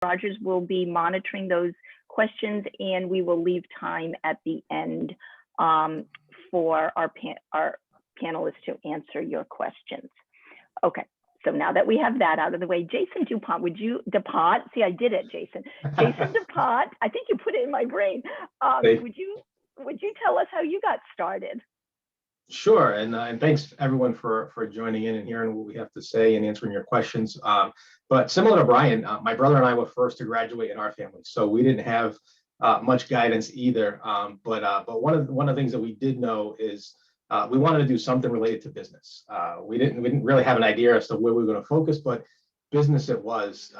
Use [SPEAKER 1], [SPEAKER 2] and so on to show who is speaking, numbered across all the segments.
[SPEAKER 1] Rogers will be monitoring those questions, and we will leave time at the end for our panelists to answer your questions. Okay, so now that we have that out of the way, Jason DuPont, see, I did it, Jason. Jason DuPont, I think you put it in my brain. Would you tell us how you got started?
[SPEAKER 2] Sure, and thanks everyone for joining in and hearing what we have to say and answering your questions. But similar to Brian, my brother and I were first to graduate in our family, so we didn't have much guidance either. But one of the things that we did know is we wanted to do something related to business. We didn't really have an idea as to where we were going to focus, but business it was.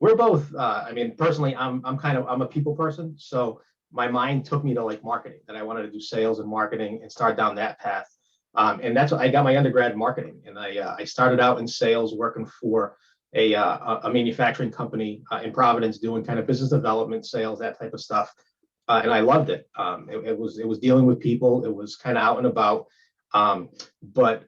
[SPEAKER 2] We're both. I mean, personally, I'm a people person, so my mind took me to like marketing, that I wanted to do sales and marketing and start down that path. And that's what I got my undergrad in marketing. And I started out in sales working for a manufacturing company in Providence, doing kind of business development, sales, that type of stuff. And I loved it. It was dealing with people. It was kind of out and about. But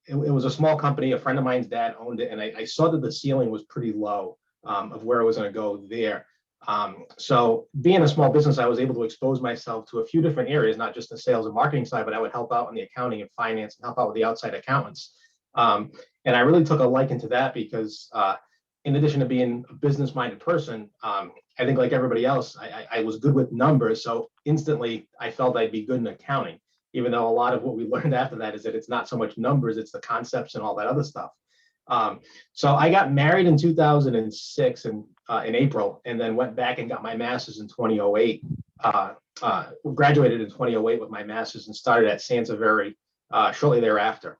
[SPEAKER 2] it was a small company. A friend of mine's dad owned it. And I saw that the ceiling was pretty low of where I was going to go there. So being a small business, I was able to expose myself to a few different areas, not just the sales and marketing side, but I would help out on the accounting and finance and help out with the outside accountants. And I really took a liking to that because in addition to being a business-minded person, I think like everybody else, I was good with numbers. So instantly I felt I'd be good in accounting, even though a lot of what we learned after that is that it's not so much numbers, it's the concepts and all that other stuff. So I got married in 2006 in April, and then went back and got my master's in 2008. Graduated in 2008 with my master's and started at Santavery shortly thereafter.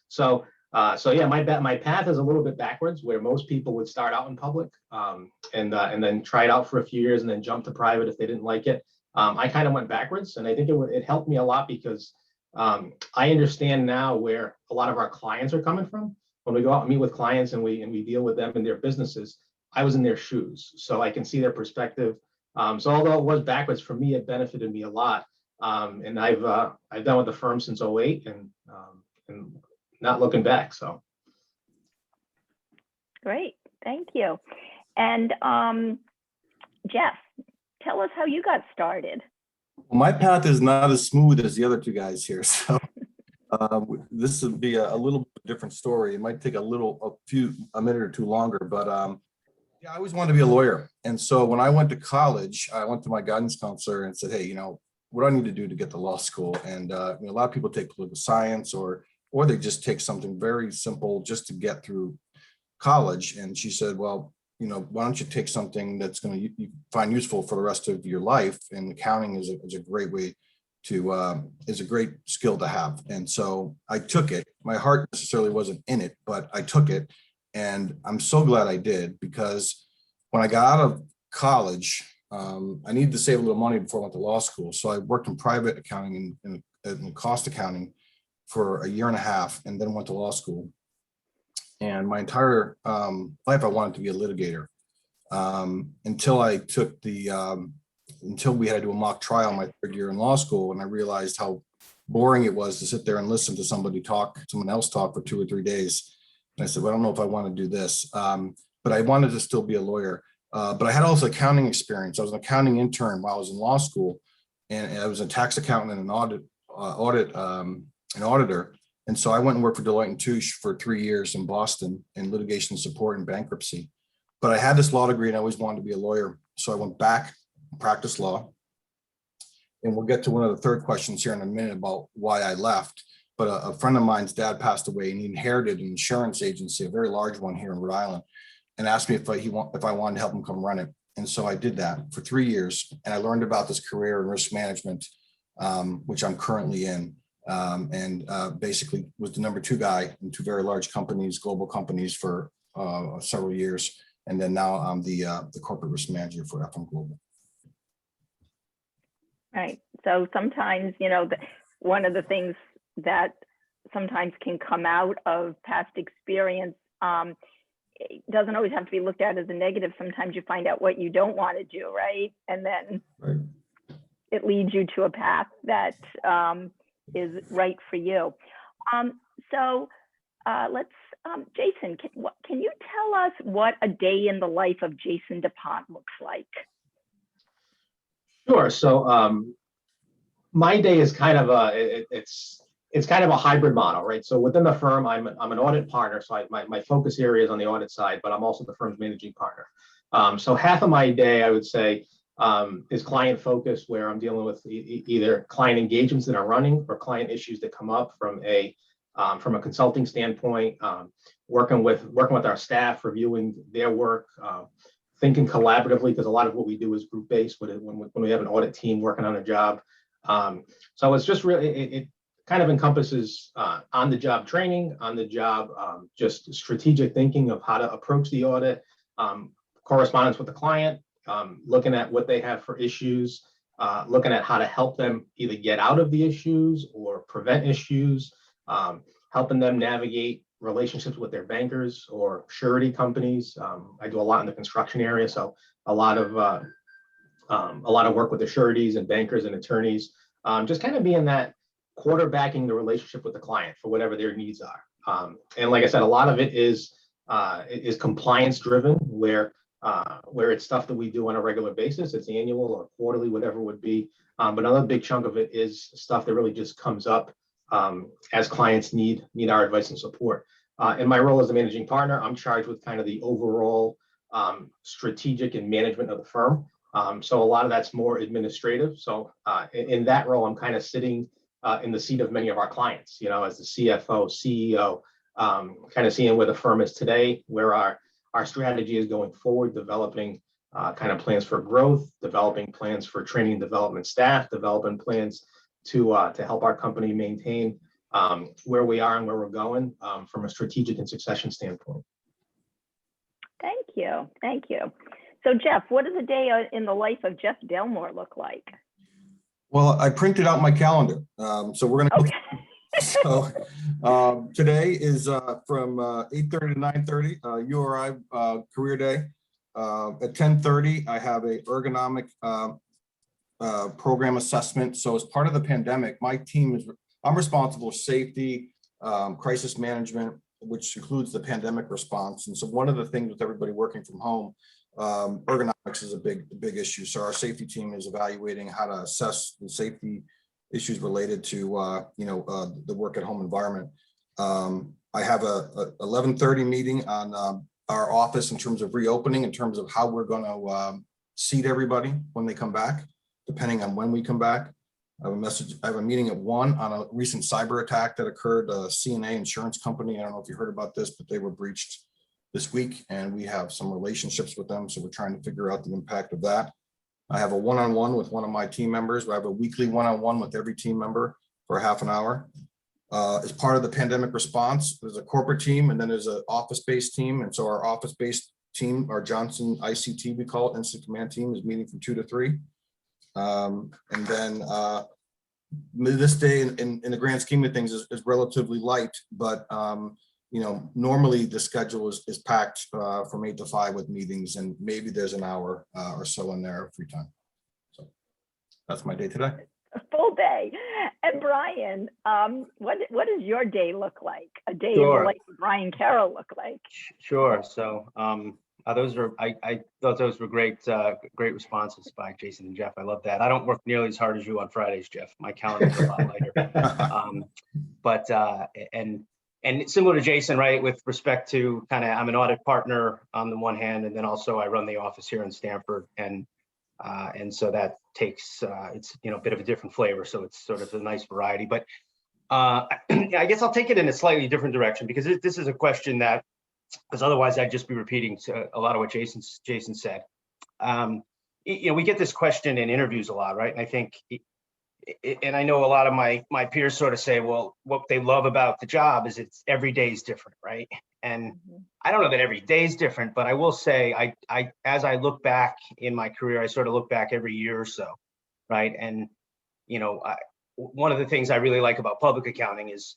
[SPEAKER 2] So yeah, my path is a little bit backwards, where most people would start out in public and then try it out for a few years and then jump to private if they didn't like it. I kind of went backwards, and I think it helped me a lot because I understand now where a lot of our clients are coming from. When we go out and meet with clients and we deal with them and their businesses, I was in their shoes, so I can see their perspective. So although it was backwards for me, it benefited me a lot. And I've been with the firm since 2008 and not looking back. So
[SPEAKER 1] great, thank you. And Jeff, tell us how you got started.
[SPEAKER 3] Well, my path is not as smooth as the other two guys here, so this would be a little different story. It might take a minute or two longer, but yeah, I always wanted to be a lawyer. And so when I went to college, I went to my guidance counselor and said, hey, what do I need to do to get to law school? And a lot of people take political science or they just take something very simple just to get through college. And she said, well, why don't you take something that's going to you find useful for the rest of your life? And accounting is a great way to is a great skill to have. And so I took it. My heart necessarily wasn't in it, but I took it, and I'm so glad I did, because when I got out of college, I needed to save a little money before I went to law school. So I worked in private accounting and cost accounting for a year and a half, and then went to law school. And my entire life, I wanted to be a litigator until I took until we had to do a mock trial my third year in law school. And I realized how boring it was to sit there and listen to someone else talk for 2 or 3 days. And I said, well, I don't know if I want to do this, but I wanted to still be a lawyer. But I had also accounting experience. I was an accounting intern while I was in law school, and I was a tax accountant and an auditor. And so I went and worked for Deloitte & Touche for 3 years in Boston in litigation support and bankruptcy. But I had this law degree and I always wanted to be a lawyer. So I went back and practiced law. And we'll get to one of the third questions here in a minute about why I left. But a friend of mine's dad passed away, and he inherited an insurance agency, a very large one here in Rhode Island, and asked me if I wanted to help him come run it. And so I did that for 3 years. And I learned about this career in risk management, which I'm currently in. Basically was the #2 guy in 2 very large companies, global companies, for several years. And then now I'm the corporate risk manager for FM Global.
[SPEAKER 1] Right. So sometimes, one of the things that sometimes can come out of past experience, it doesn't always have to be looked at as a negative. Sometimes you find out what you don't want to do, right? And then it leads you to a path that is right for you. So let's Jason, can you tell us what a day in the life of Jason DuPont looks like?
[SPEAKER 2] Sure. So my day is kind of it's kind of a hybrid model, right? So within the firm, I'm an audit partner, so my focus area is on the audit side, but I'm also the firm's managing partner. So half of my day, I would say, is client focused, where I'm dealing with either client engagements that are running or client issues that come up from a consulting standpoint, working with our staff, reviewing their work, thinking collaboratively, because a lot of what we do is group based when we have an audit team working on a job. So it's just really, it kind of encompasses on the job training, on the job, just strategic thinking of how to approach the audit, correspondence with the client, looking at what they have for issues, looking at how to help them either get out of the issues or prevent issues, helping them navigate relationships with their bankers or surety companies. I do a lot in the construction area, so a lot of work with the sureties and bankers and attorneys, just kind of being that quarterbacking the relationship with the client for whatever their needs are. And like I said, a lot of it is compliance driven, where it's stuff that we do on a regular basis. It's annual or quarterly, whatever it would be. But another big chunk of it is stuff that really just comes up as clients need our advice and support. In my role as a managing partner, I'm charged with kind of the overall strategic and management of the firm. So a lot of that's more administrative. So in that role, I'm kind of sitting in the seat of many of our clients, as the CFO, CEO, kind of seeing where the firm is today, where our strategy is going forward, developing kind of plans for growth, developing plans for training and development staff, developing plans to help our company maintain where we are and where we're going from a strategic and succession standpoint.
[SPEAKER 1] Thank you. Thank you. So Jeff, what does a day in the life of Jeff Delmore look like?
[SPEAKER 3] Well, I printed out my calendar. So we're going to So today is from 8:30 to 9:30, URI career day. At 10:30, I have a ergonomic program assessment. So as part of the pandemic, I'm responsible for safety, crisis management, which includes the pandemic response. And so one of the things with everybody working from home, ergonomics is a big issue. So our safety team is evaluating how to assess the safety issues related to the work at home environment. I have a 11:30 meeting on our office in terms of reopening, in terms of how we're going to seat everybody when they come back, depending on when we come back. I have a meeting at 1 on a recent cyber attack that occurred. CNA insurance company, I don't know if you heard about this, but they were breached this week, and we have some relationships with them, so we're trying to figure out the impact of that. I have a one-on-one with one of my team members. I have a weekly one-on-one with every team member for half an hour. As part of the pandemic response, there's a corporate team, and then there's an office-based team. And so our office-based team, our Johnson ICT, we call it, Instant Command team, is meeting from 2 to 3. And then this day in the grand scheme of things is relatively light, but normally the schedule is packed from 8 to 5 with meetings, and maybe there's an hour or so in there of free time. So that's my day today.
[SPEAKER 1] A full day. And Brian, what does your day look like? A day in the life of Brian Carroll look like?
[SPEAKER 4] Sure. So I thought those were great responses by Jason and Jeff. I love that. I don't work nearly as hard as you on Fridays, Jeff. My calendar's a lot lighter. And similar to Jason, right, with respect to I'm an audit partner on the one hand, and then also I run the office here in Stamford, and so that takes it's a bit of a different flavor, so it's sort of a nice variety. But I guess I'll take it in a slightly different direction, because this is a question that, because otherwise I'd just be repeating a lot of what Jason said. We get this question in interviews a lot, right? And I think, and I know a lot of my peers sort of say, well, what they love about the job is it's every day is different, right? And I don't know that every day is different, but I will say, I as I look back in my career, I sort of look back every year or so, right? And one of the things I really like about public accounting is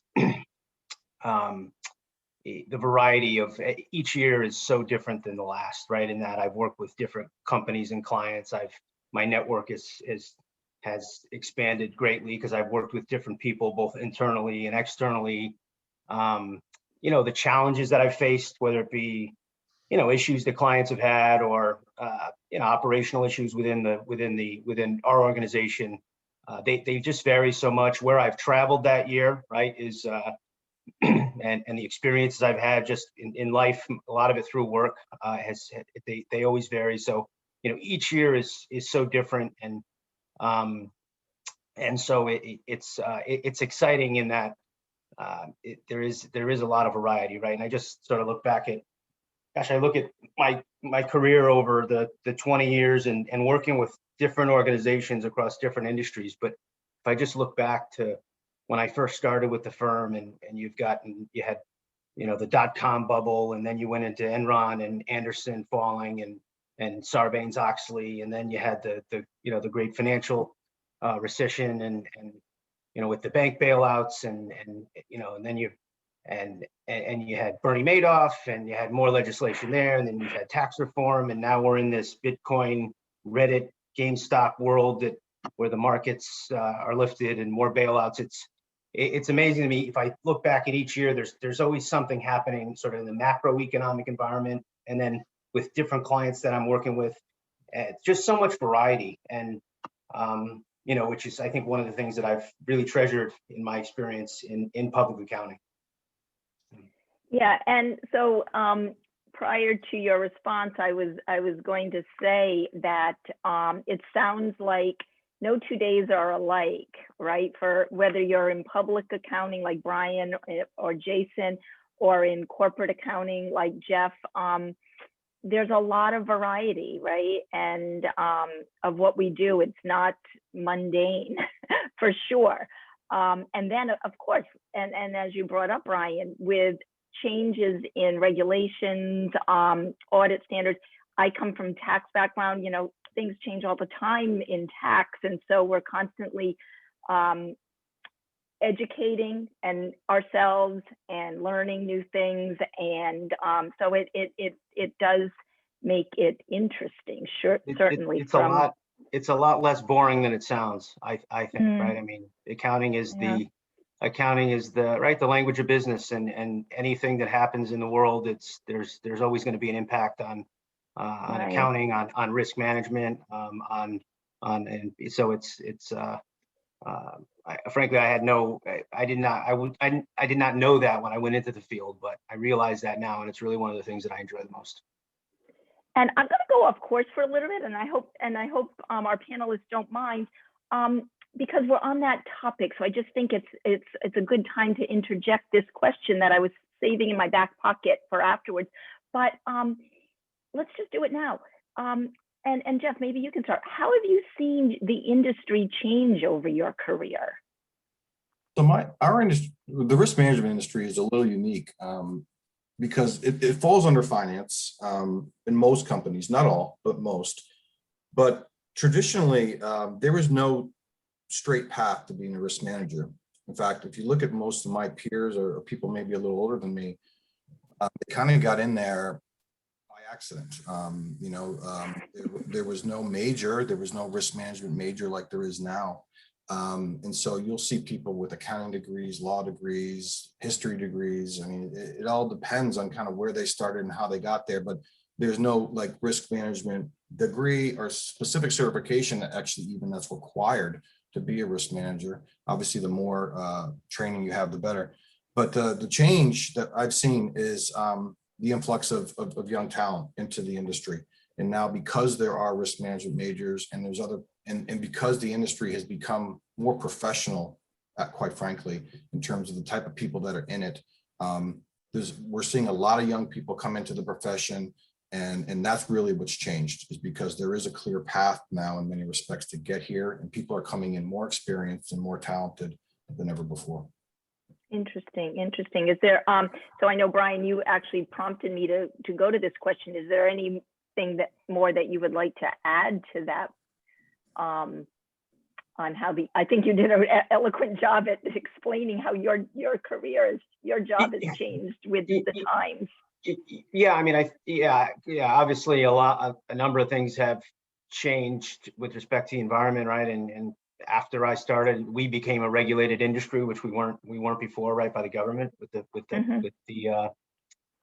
[SPEAKER 4] the variety of each year is so different than the last, right? In that I've worked with different companies and clients. My network has expanded greatly because I've worked with different people, both internally and externally. the challenges that I've faced, whether it be, issues that clients have had, or, operational issues within our organization. They just vary so much. Where I've traveled that year, right, is, and the experiences I've had just in life, a lot of it through work, they always vary. So, each year is so different. And so it's exciting in that there is a lot of variety, right? And I just sort of look back at, I look at my career over the 20 years and working with different organizations across different industries. But if I just look back to when I first started with the firm, and you had, the .com bubble, and then you went into Enron and Anderson falling, and Sarbanes-Oxley, and then you had the great financial recession, and with the bank bailouts, and then you had Bernie Madoff, and you had more legislation there, and then you had tax reform, and now we're in this Bitcoin, Reddit, GameStop world where the markets are lifted and more bailouts. It's amazing to me. If I look back at each year, there's always something happening sort of in the macroeconomic environment, and then with different clients that I'm working with, just so much variety. And which is, I think, one of the things that I've really treasured in my experience in public accounting.
[SPEAKER 1] Yeah, and so prior to your response, I was going to say that it sounds like no 2 days are alike, right? For whether you're in public accounting like Brian or Jason, or in corporate accounting like Jeff, there's a lot of variety, right? And of what we do, it's not mundane for sure. And then, of course, and as you brought up, Brian, with changes in regulations, audit standards, I come from tax background, things change all the time in tax. And so we're constantly educating ourselves and learning new things. And so it does make it interesting. Sure, certainly.
[SPEAKER 4] It's a lot less boring than it sounds, I think, right? I mean, accounting is the right, the language of business, and anything that happens in the world, there's always going to be an impact on
[SPEAKER 1] Right.
[SPEAKER 4] accounting, on risk management, and so frankly, I did not know that when I went into the field, but I realize that now, and it's really one of the things that I enjoy the most.
[SPEAKER 1] And I'm going to go off course for a little bit, and I hope our panelists don't mind, because we're on that topic. So I just think it's a good time to interject this question that I was saving in my back pocket for afterwards. But let's just do it now. And Jeff, maybe you can start. How have you seen the industry change over your career?
[SPEAKER 3] So our industry, the risk management industry, is a little unique because it falls under finance in most companies, not all, but most. But traditionally, there was no straight path to being a risk manager. In fact, if you look at most of my peers or people maybe a little older than me, they kind of got in there by accident. There was no major, there was no risk management major like there is now. And so you'll see people with accounting degrees, law degrees, history degrees. I mean, it all depends on kind of where they started and how they got there, but there's no like risk management degree or specific certification that actually even that's required to be a risk manager. Obviously, the more training you have, the better. But the change that I've seen is the influx of young talent into the industry. And now, because there are risk management majors and there's other, and because the industry has become more professional, quite frankly, in terms of the type of people that are in it, we're seeing a lot of young people come into the profession, and that's really what's changed, is because there is a clear path now in many respects to get here, and people are coming in more experienced and more talented than ever before.
[SPEAKER 1] Interesting. Is there, so I know, Brian, you actually prompted me to go to this question. Is there anything more that you would like to add to that, on how I think you did an eloquent job at explaining how your job has changed with the times.
[SPEAKER 4] Yeah, I mean, obviously a number of things have changed with respect to the environment, right? And after I started, we became a regulated industry, which we weren't before, right, by the government with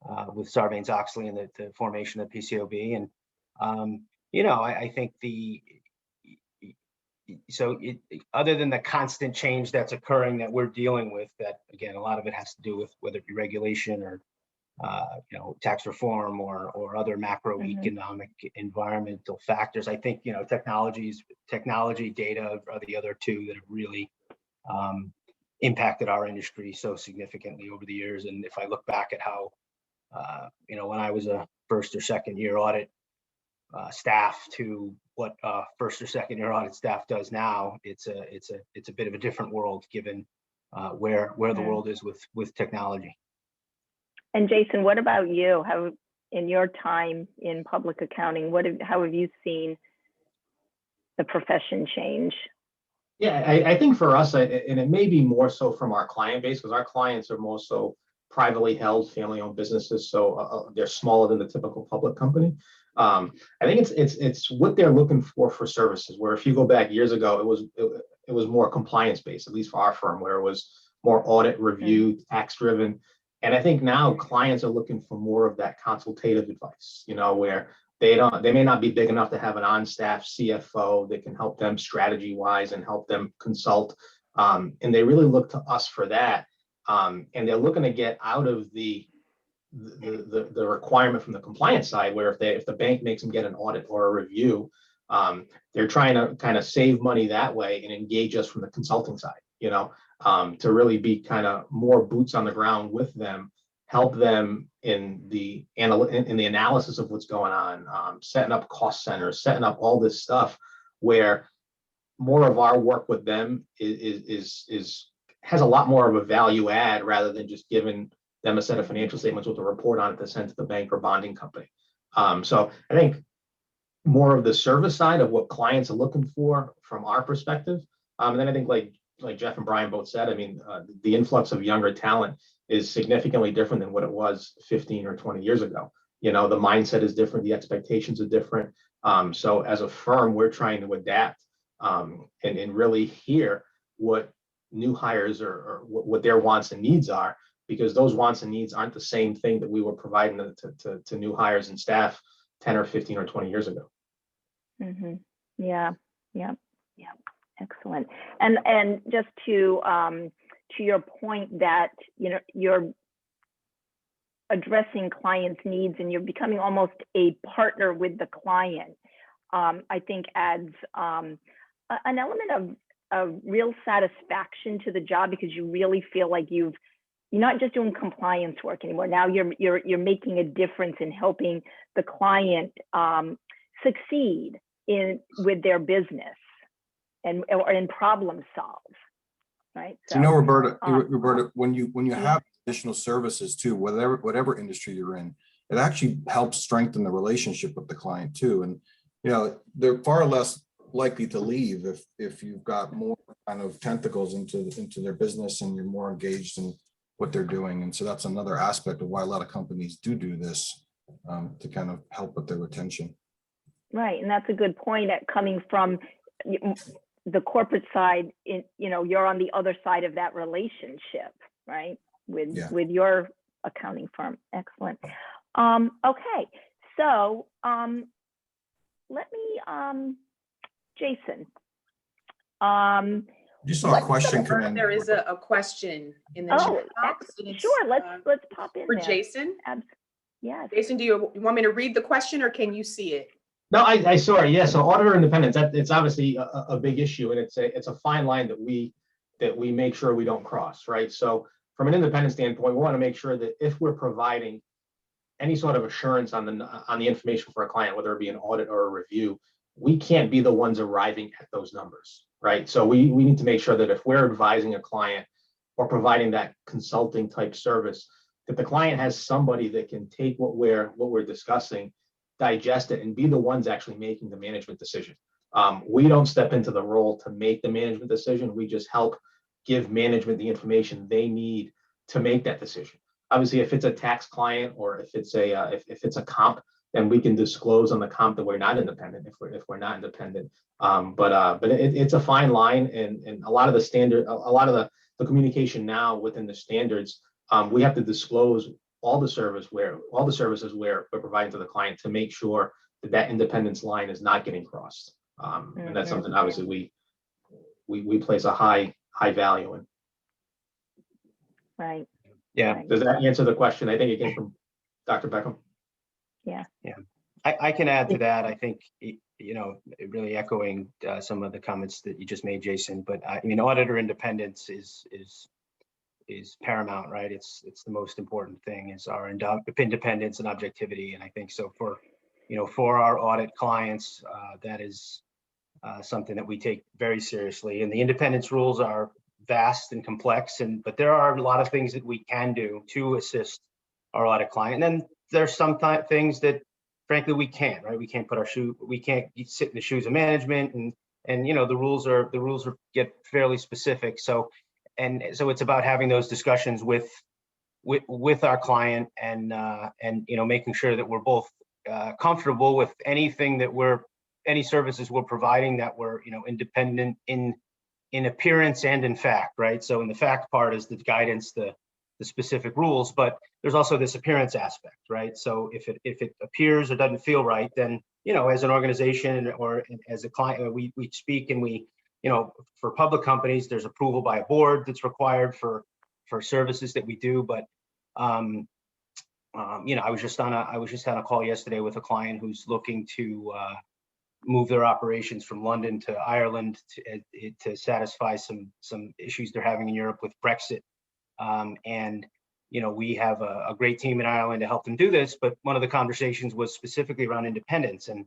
[SPEAKER 4] Sarbanes-Oxley and the formation of PCOB. And I think other than the constant change that's occurring that we're dealing with, that again, a lot of it has to do with whether it be regulation or tax reform or other macroeconomic environmental factors. I think technology, data are the other two that have really impacted our industry so significantly over the years. And if I look back at how when I was a first or second year audit staff to what first or second year audit staff does now, it's a bit of a different world given where the world is with technology.
[SPEAKER 1] And Jason, what about you? How, in your time in public accounting, how have you seen the profession change?
[SPEAKER 2] Yeah, I think for us, and it may be more so from our client base, because our clients are more so privately held, family-owned businesses, so they're smaller than the typical public company. I think it's what they're looking for services. Where if you go back years ago, it was more compliance-based, at least for our firm, where it was more audit review, tax-driven. And I think now clients are looking for more of that consultative advice, where they may not be big enough to have an on-staff CFO that can help them strategy-wise and help them consult. And they really look to us for that. And they're looking to get out of the requirement from the compliance side, where if the bank makes them get an audit or a review, they're trying to kind of save money that way and engage us from the consulting side, to really be kind of more boots on the ground with them, help them in the analysis of what's going on, setting up cost centers, setting up all this stuff, where more of our work with them has a lot more of a value add rather than just giving them a set of financial statements with a report on it to send to the bank or bonding company. So I think more of the service side of what clients are looking for from our perspective. And then I think like Jeff and Brian both said, I mean, the influx of younger talent is significantly different than what it was 15 or 20 years ago. The mindset is different, the expectations are different. So as a firm, we're trying to adapt and really hear what new hires or what their wants and needs are, because those wants and needs aren't the same thing that we were providing to new hires and staff 10 or 15 or 20 years ago.
[SPEAKER 1] Yeah. Excellent. And just to your point that, you're addressing clients' needs and you're becoming almost a partner with the client, I think adds an element of real satisfaction to the job, because you really feel like you're not just doing compliance work anymore. Now you're making a difference in helping the client succeed with their business or in problem solve, right? So,
[SPEAKER 3] Roberta, when you have additional services too, whatever industry you're in, it actually helps strengthen the relationship with the client too. And they're far less likely to leave if you've got more kind of tentacles into their business and you're more engaged in what they're doing. And so that's another aspect of why a lot of companies do this to kind of help with their retention.
[SPEAKER 1] Right, and that's a good point. Coming from the corporate side, you're on the other side of that relationship, right? With your accounting firm. Excellent. Okay, so let me, Jason.
[SPEAKER 3] You saw a question come in.
[SPEAKER 5] There is a question in the chat box.
[SPEAKER 1] Sure, let's pop in
[SPEAKER 5] for
[SPEAKER 1] there.
[SPEAKER 5] Jason.
[SPEAKER 1] Yes.
[SPEAKER 5] Jason, do you want me to read the question or can you see it?
[SPEAKER 2] No, I saw it. Yeah. So auditor independence, it's obviously a big issue, and it's a fine line that we make sure we don't cross, right? So from an independent standpoint, we want to make sure that if we're providing any sort of assurance on the information for a client, whether it be an audit or a review, we can't be the ones arriving at those numbers, right? So we need to make sure that if we're advising a client or providing that consulting type service, that the client has somebody that can take what we're discussing, digest it, and be the ones actually making the management decision. We don't step into the role to make the management decision. We just help give management the information they need to make that decision. Obviously, if it's a tax client or if it's a comp then we can disclose on the comp that we're not independent if we're not independent. But it's a fine line, and a lot of the standard, a lot of the communication now within the standards, we have to disclose all the services where we're providing to the client to make sure that independence line is not getting crossed. And that's something obviously we place a high value in.
[SPEAKER 1] Right.
[SPEAKER 4] Yeah.
[SPEAKER 1] Right.
[SPEAKER 2] Does that answer the question? I think it came from Dr. Beckham.
[SPEAKER 1] Yeah.
[SPEAKER 4] I can add to that. I think, really echoing some of the comments that you just made, Jason, but I mean, auditor independence is paramount, right? It's the most important thing is our independence and objectivity. And I think so for our audit clients, that is something that we take very seriously. And the independence rules are vast and complex, but there are a lot of things that we can do to assist our audit client. And then there's some things that frankly we can't, right? We can't sit in the shoes of management, and the rules get fairly specific. So it's about having those discussions with our client and making sure that we're both comfortable with anything that any services we're providing, that we're independent in appearance and in fact, right? So in the fact part is the guidance, the specific rules, but there's also this appearance aspect, right? So if it appears or doesn't feel right, then as an organization or as a client, we speak, and we for public companies, there's approval by a board that's required for services that we do. But I was just on a call yesterday with a client who's looking to move their operations from London to Ireland to satisfy some issues they're having in Europe with Brexit. And we have a great team in Ireland to help them do this. But one of the conversations was specifically around independence, and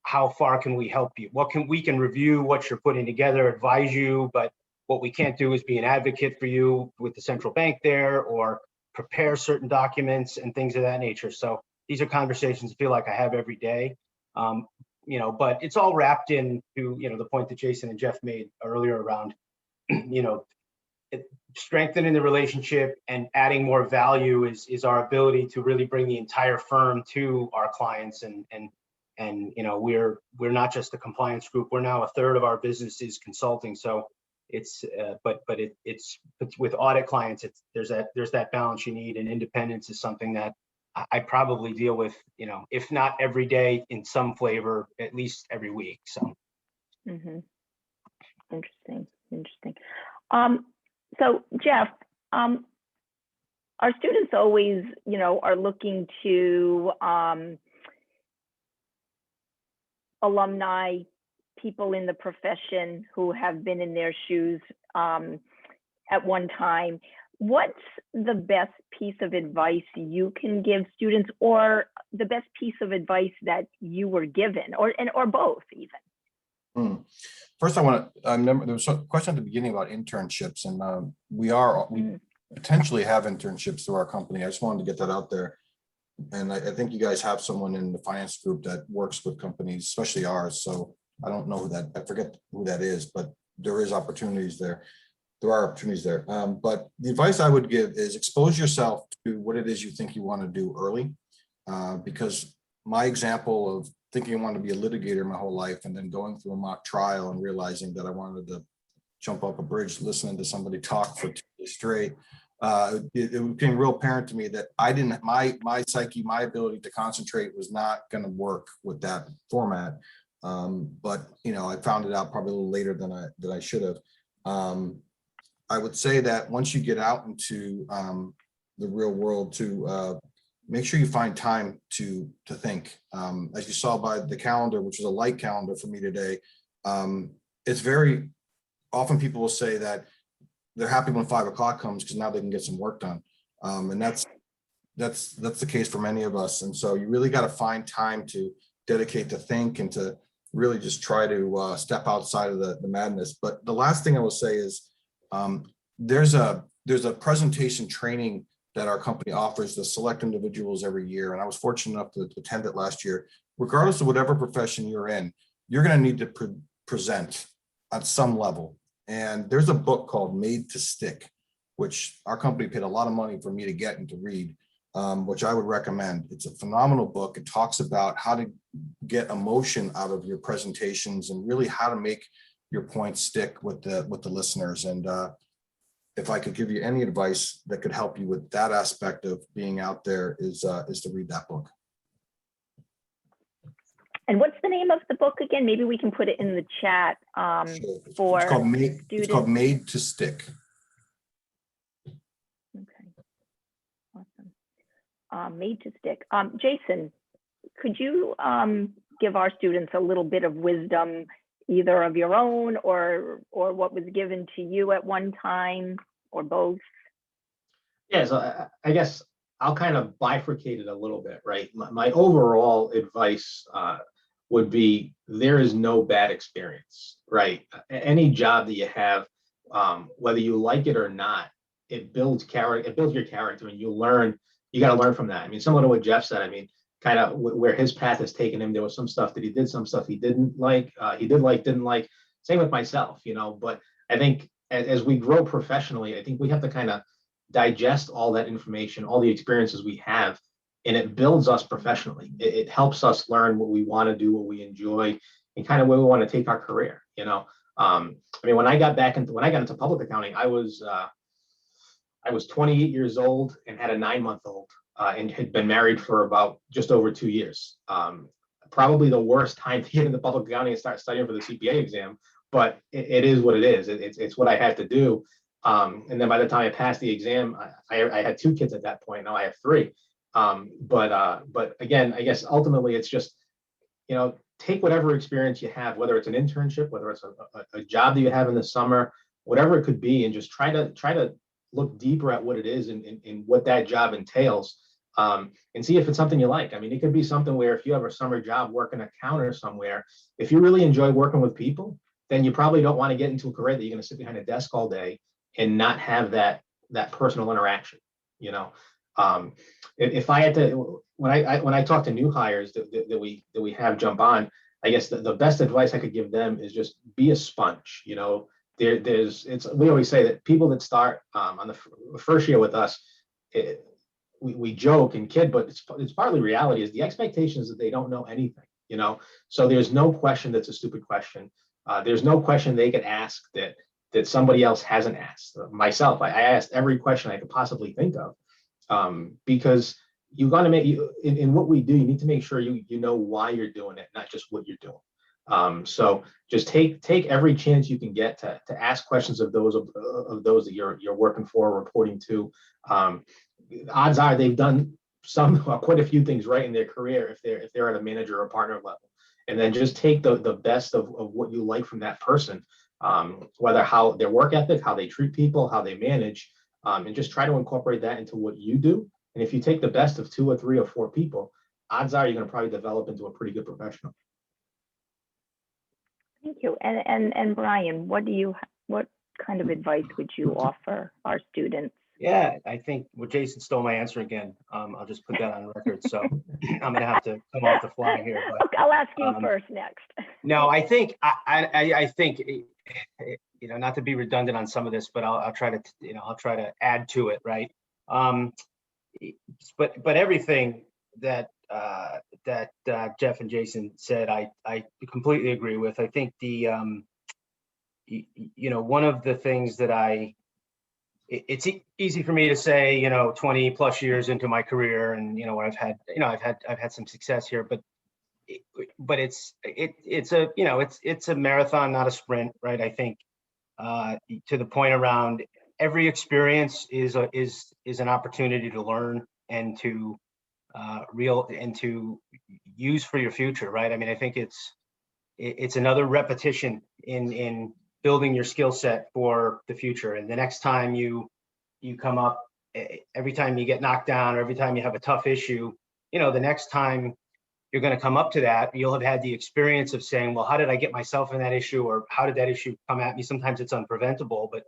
[SPEAKER 4] how far can we help you? We can review what you're putting together, advise you, but what we can't do is be an advocate for you with the central bank there, or prepare certain documents and things of that nature. So these are conversations I feel like I have every day. But it's all wrapped into the point that Jason and Jeff made earlier around strengthening the relationship and adding more value is our ability to really bring the entire firm to our clients. And we're not just a compliance group. We're now a third of our business is consulting. So it's but it's with audit clients, there's that balance you need, and independence is something that I probably deal with, if not every day in some flavor, at least every week. So.
[SPEAKER 1] Interesting. So Jeff, our students always, are looking to alumni, people in the profession who have been in their shoes at one time. What's the best piece of advice you can give students, or the best piece of advice that you were given, or both even?
[SPEAKER 3] First, I remember there was a question at the beginning about internships, and we potentially have internships through our company. I just wanted to get that out there. And I think you guys have someone in the finance group that works with companies, especially ours. So I don't know I forget who that is, but there is opportunities there. There are opportunities there. But the advice I would give is expose yourself to what it is you think you want to do early. Because my example of thinking I wanted to be a litigator my whole life, and then going through a mock trial and realizing that I wanted to jump up a bridge, listening to somebody talk for 2 days straight, it became real apparent to me that my psyche, my ability to concentrate was not going to work with that format. But I found it out probably a little later than I should have. I would say that once you get out into the real world, to make sure you find time to think. As you saw by the calendar, which was a light calendar for me today, it's very often people will say that they're happy when 5 o'clock comes because now they can get some work done. And that's the case for many of us. And so you really got to find time to dedicate to think and to really just try to step outside of the madness. But the last thing I will say is there's a presentation training that our company offers to select individuals every year. And I was fortunate enough to attend it last year. Regardless of whatever profession you're in, you're going to need to present at some level. And there's a book called Made to Stick, which our company paid a lot of money for me to get and to read. which I would recommend. It's a phenomenal book. It talks about how to get emotion out of your presentations and really how to make your points stick with the listeners. And if I could give you any advice that could help you with that aspect of being out there is to read that book.
[SPEAKER 1] And what's the name of the book again? Maybe we can put it in the chat
[SPEAKER 3] Sure.
[SPEAKER 1] for
[SPEAKER 3] It's called Made to Stick.
[SPEAKER 1] Okay, awesome. Made to Stick. Jason, could you give our students a little bit of wisdom, either of your own or what was given to you at one time, or both?
[SPEAKER 2] Yeah, so I guess I'll kind of bifurcate it a little bit, right? My overall advice would be there is no bad experience, right? Any job that you have, whether you like it or not, it builds character, it builds your character, and you got to learn from that. I mean, similar to what Jeff said, I mean, kind of where his path has taken him, there was some stuff that he did, some stuff he didn't like, didn't like. Same with myself, but I think as we grow professionally, I think we have to kind of digest all that information, all the experiences we have, and it builds us professionally. It helps us learn what we want to do, what we enjoy, and kind of where we want to take our career. I mean, when I got into public accounting, I was 28 years old and had a 9-month-old, and had been married for about just over 2 years. Probably the worst time to get into public accounting and start studying for the CPA exam, but it is what it is. It's what I had to do. And then by the time I passed the exam, I had 2 kids at that point. Now I have 3. But again, I guess ultimately it's just, take whatever experience you have, whether it's an internship, whether it's a job that you have in the summer, whatever it could be, and just try to look deeper at what it is and what that job entails, and see if it's something you like. I mean, it could be something where if you have a summer job working a counter somewhere, if you really enjoy working with people, then you probably don't want to get into a career that you're going to sit behind a desk all day and not have that personal interaction. If I had to, when I talk to new hires that we have jump on, I guess the best advice I could give them is just be a sponge. We always say that people that start on the first year with us, we joke and kid, but it's partly reality, is the expectation is that they don't know anything. So there's no question that's a stupid question. There's no question they could ask that somebody else hasn't asked. Myself, I asked every question I could possibly think of, because you got to make in what we do, you need to make sure you know why you're doing it, not just what you're doing. So just take every chance you can get to ask questions of those that you're working for, reporting to. Odds are they've done quite a few things right in their career if they're at a manager or partner level, and then just take the best of what you like from that person, whether how their work ethic, how they treat people, how they manage, and just try to incorporate that into what you do. And if you take the best of 2 or 3 or 4 people, odds are you're going to probably develop into a pretty good professional.
[SPEAKER 1] Thank you. And Brian, what kind of advice would you offer our students?
[SPEAKER 4] Yeah, I think Jason stole my answer again. I'll just put that on record. So I'm gonna have to come off the fly here. But,
[SPEAKER 1] I'll ask you first next.
[SPEAKER 4] No, I think I think not to be redundant on some of this, but I'll try to add to it, right? But everything that Jeff and Jason said, I completely agree with. I think one of the things that it's easy for me to say, 20 plus years into my career, and I've had some success here, but it's a marathon, not a sprint, right? I think to the point around every experience is an opportunity to learn and to use for your future, right? I mean, I think it's another repetition in building your skill set for the future. And the next time you come up, every time you get knocked down or every time you have a tough issue, the next time you're going to come up to that, you'll have had the experience of saying, well, how did I get myself in that issue? Or how did that issue come at me? Sometimes it's unpreventable, but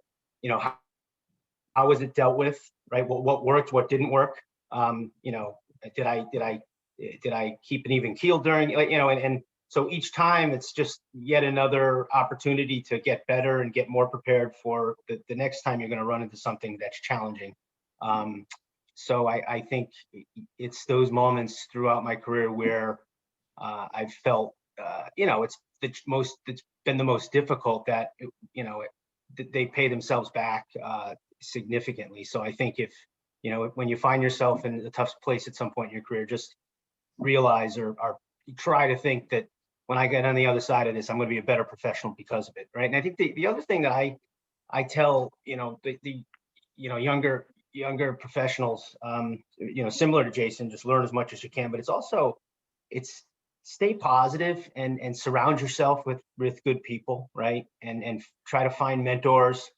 [SPEAKER 4] how was it dealt with, right? What worked, what didn't work? Did I keep an even keel during, and so each time it's just yet another opportunity to get better and get more prepared for the next time you're going to run into something that's challenging. So I think it's those moments throughout my career where I've felt, it's been the most difficult that, they pay themselves back significantly. So I think if, when you find yourself in a tough place at some point in your career, just realize or try to think that when I get on the other side of this, I'm going to be a better professional because of it. Right. And I think the other thing that I tell, the younger professionals, similar to Jason, just learn as much as you can, but it's stay positive and surround yourself with good people, right? And try to find mentors,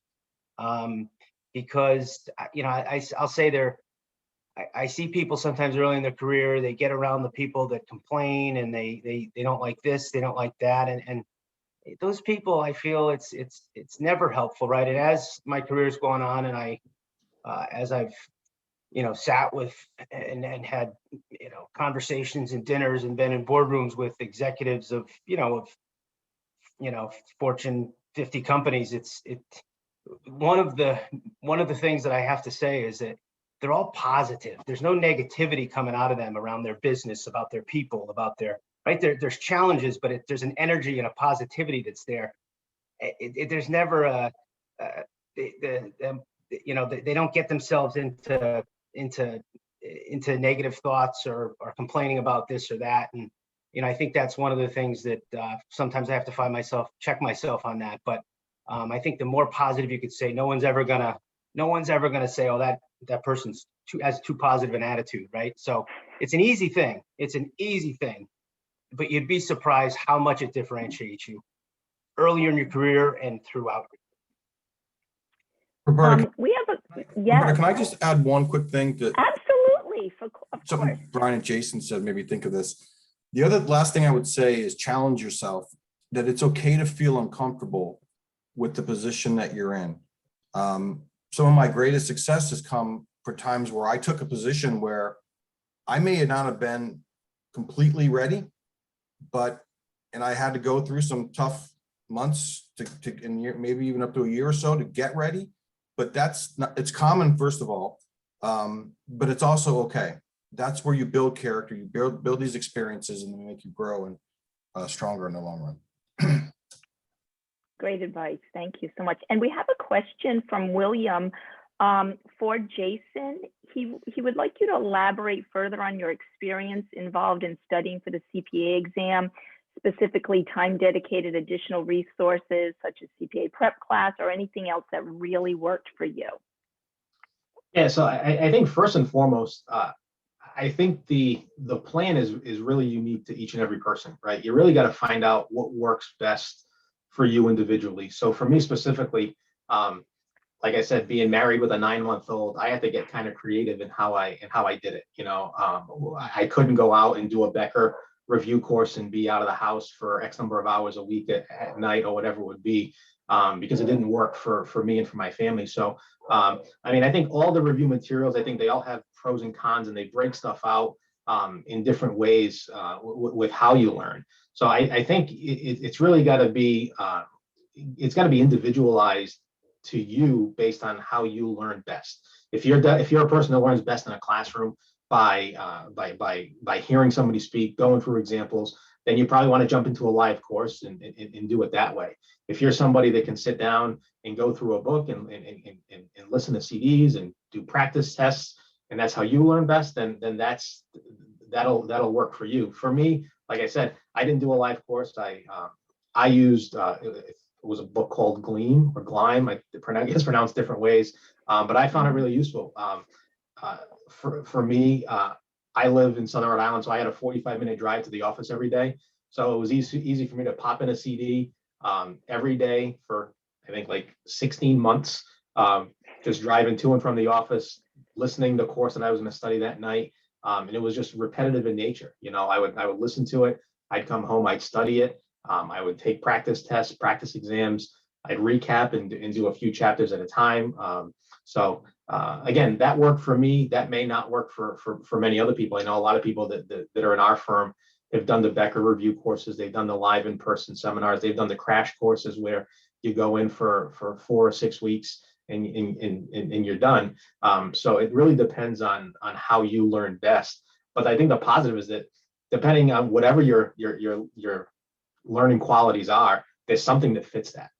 [SPEAKER 4] because I'll say I see people sometimes early in their career, they get around the people that complain and they don't like this, they don't like that, and those people, I feel it's never helpful, right? And as my career's going on, and as I've sat with and had conversations and dinners and been in boardrooms with executives of Fortune 50 companies, one of the things that I have to say is that they're all positive. There's no negativity coming out of them around their business, about their people, about their right. There's challenges, but there's an energy and a positivity that's there. There's never they don't get themselves into negative thoughts or complaining about this or that. And I think that's one of the things that sometimes I have to check myself on that. But I think the more positive you could say, no one's ever gonna say, oh, that person's has too positive an attitude, right? So it's an easy thing. But you'd be surprised how much it differentiates you earlier in your career and throughout.
[SPEAKER 3] Roberta,
[SPEAKER 1] We have
[SPEAKER 3] Roberta, can I just add one quick thing to
[SPEAKER 1] absolutely, of
[SPEAKER 3] something
[SPEAKER 1] course.
[SPEAKER 3] Brian and Jason said? Maybe think of this. The other last thing I would say is challenge yourself, that it's okay to feel uncomfortable with the position that you're in. Some of my greatest successes come for times where I took a position where I may not have been completely ready, and I had to go through some tough months and maybe even up to a year or so to get ready. But it's common, first of all, but it's also okay. That's where you build character, you build these experiences, and they make you grow and stronger in the long run.
[SPEAKER 1] Great advice. Thank you so much. And we have a question from William for Jason. He would like you to elaborate further on your experience involved in studying for the CPA exam, specifically time dedicated additional resources such as CPA prep class or anything else that really worked for you.
[SPEAKER 2] Yeah, so I think first and foremost, I think the plan is really unique to each and every person, right? You really got to find out what works best for you individually. So for me specifically, like I said, being married with a 9-month-old, I had to get kind of creative in how I did it. I couldn't go out and do a Becker review course and be out of the house for X number of hours a week at night or whatever it would be, because it didn't work for me and for my family. So, I think all the review materials, I think they all have pros and cons, and they break stuff out in different ways with how you learn. So I think it's really got to be, individualized to you based on how you learn best. If you're a person that learns best in a classroom by hearing somebody speak, going through examples, then you probably want to jump into a live course and do it that way. If you're somebody that can sit down and go through a book and listen to CDs and do practice tests, and that's how you learn best, then that'll work for you. For me, like I said, I didn't do a live course. I used it was a book called Gleam or Glime. It's pronounced different ways, but I found it really useful. For me, I live in Southern Rhode Island, so I had a 45-minute drive to the office every day. So it was easy for me to pop in a CD every day for, I think, like 16 months, just driving to and from the office, listening to the course that I was going to study that night. And it was just repetitive in nature. I would listen to it. I'd come home, I'd study it. I would take practice tests, practice exams. I'd recap and do a few chapters at a time. So again, that worked for me. That may not work for many other people. I know a lot of people that are in our firm have done the Becker review courses. They've done the live in-person seminars. They've done the crash courses where you go in for 4 or 6 weeks and you're done. So it really depends on how you learn best. But I think the positive is that depending on whatever your learning qualities are, there's something that fits that,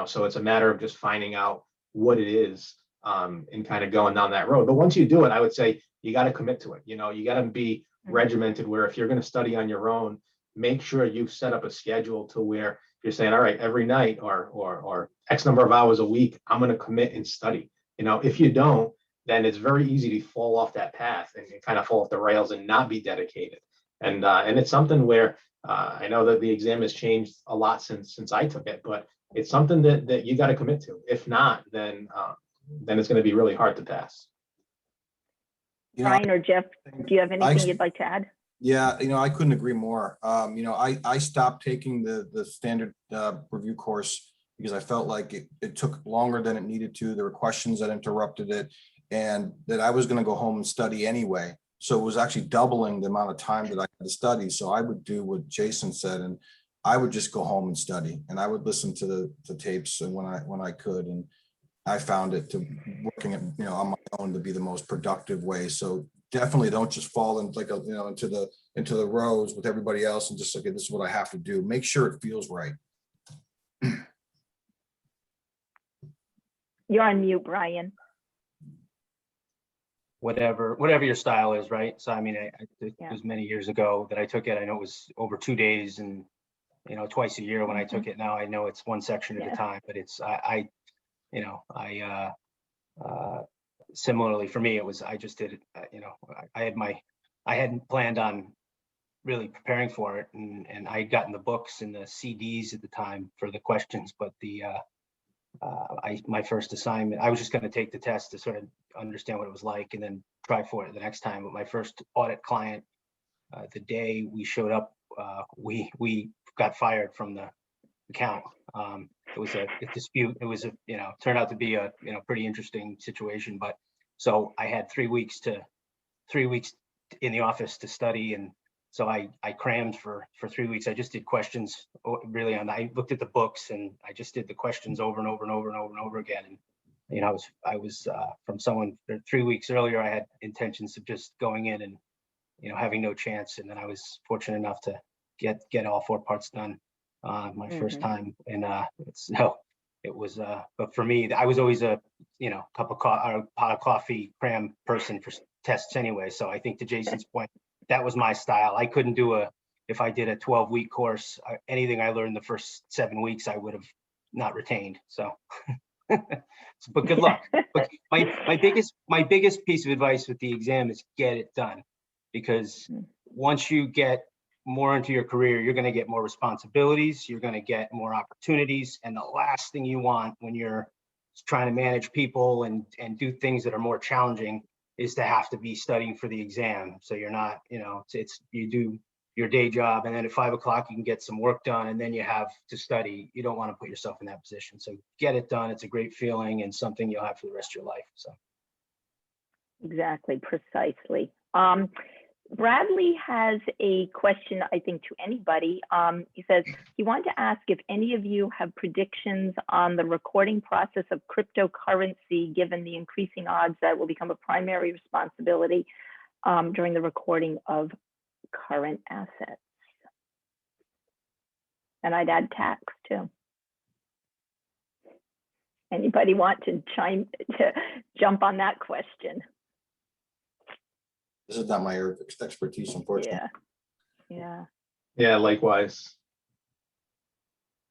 [SPEAKER 2] so it's a matter of just finding out what it is, and kind of going down that road. But once you do it, I would say you got to commit to it. You got to be regimented, where if you're going to study on your own, make sure you set up a schedule to where you're saying, all right, every night or X number of hours a week, I'm going to commit and study. If you don't, then it's very easy to fall off that path and kind of fall off the rails and not be dedicated. And it's something where I know that the exam has changed a lot since I took it, but it's something that you got to commit to. If not, then it's going to be really hard to pass.
[SPEAKER 1] Brian or Jeff, do you have anything you'd like to add?
[SPEAKER 3] Yeah, I couldn't agree more. I stopped taking the standard review course because I felt like it took longer than it needed to. There were questions that interrupted it, and that I was going to go home and study anyway. So it was actually doubling the amount of time that I had to study. So I would do what Jason said, and I would just go home and study, and I would listen to the tapes and when I could. And I found it to working on my own to be the most productive way. So definitely don't just fall into into the rows with everybody else and just, okay, this is what I have to do. Make sure it feels right.
[SPEAKER 1] You're on mute, Brian.
[SPEAKER 4] Whatever your style is, right? So I mean, it was many years ago that I took it. I know it was over 2 days and twice a year when I took it. Now I know it's one section at a time, but it's similarly for me, it was, I just did it. I hadn't planned on really preparing for it, and I had gotten the books and the CDs at the time for the questions, but my first assignment, I was just going to take the test to sort of understand what it was like and then try for it the next time. But my first audit client, the day we showed up, we got fired from the account. It was a dispute. It was turned out to be a pretty interesting situation. But so I had 3 weeks in the office to study, and so I crammed for 3 weeks. I just did questions really I looked at the books and I just did the questions over and over and over and over and over again. And I was from someone 3 weeks earlier, I had intentions of just going in and having no chance, and then I was fortunate enough to get all 4 parts done my first time. And it was but for me, I was always a cup of coffee or pot of coffee cram person for tests anyway. So I think to Jason's point, that was my style. I couldn't do if I did a 12-week course, anything I learned the first 7 weeks, I would have not retained. So, but good luck. But my biggest piece of advice with the exam is get it done, because once you get more into your career, you're going to get more responsibilities, you're going to get more opportunities. And the last thing you want when you're trying to manage people and do things that are more challenging is to have to be studying for the exam. So you're not, you do your day job, and then at 5 o'clock you can get some work done, and then you have to study. You don't want to put yourself in that position. So get it done. It's a great feeling and something you'll have for the rest of your life. So
[SPEAKER 1] exactly, precisely. Bradley has a question, I think, to anybody. He says he wanted to ask if any of you have predictions on the recording process of cryptocurrency, given the increasing odds that it will become a primary responsibility during the recording of current assets. And I'd add tax too. Anybody want to jump on that question?
[SPEAKER 3] This is not my area of expertise, unfortunately.
[SPEAKER 1] Yeah,
[SPEAKER 2] Likewise.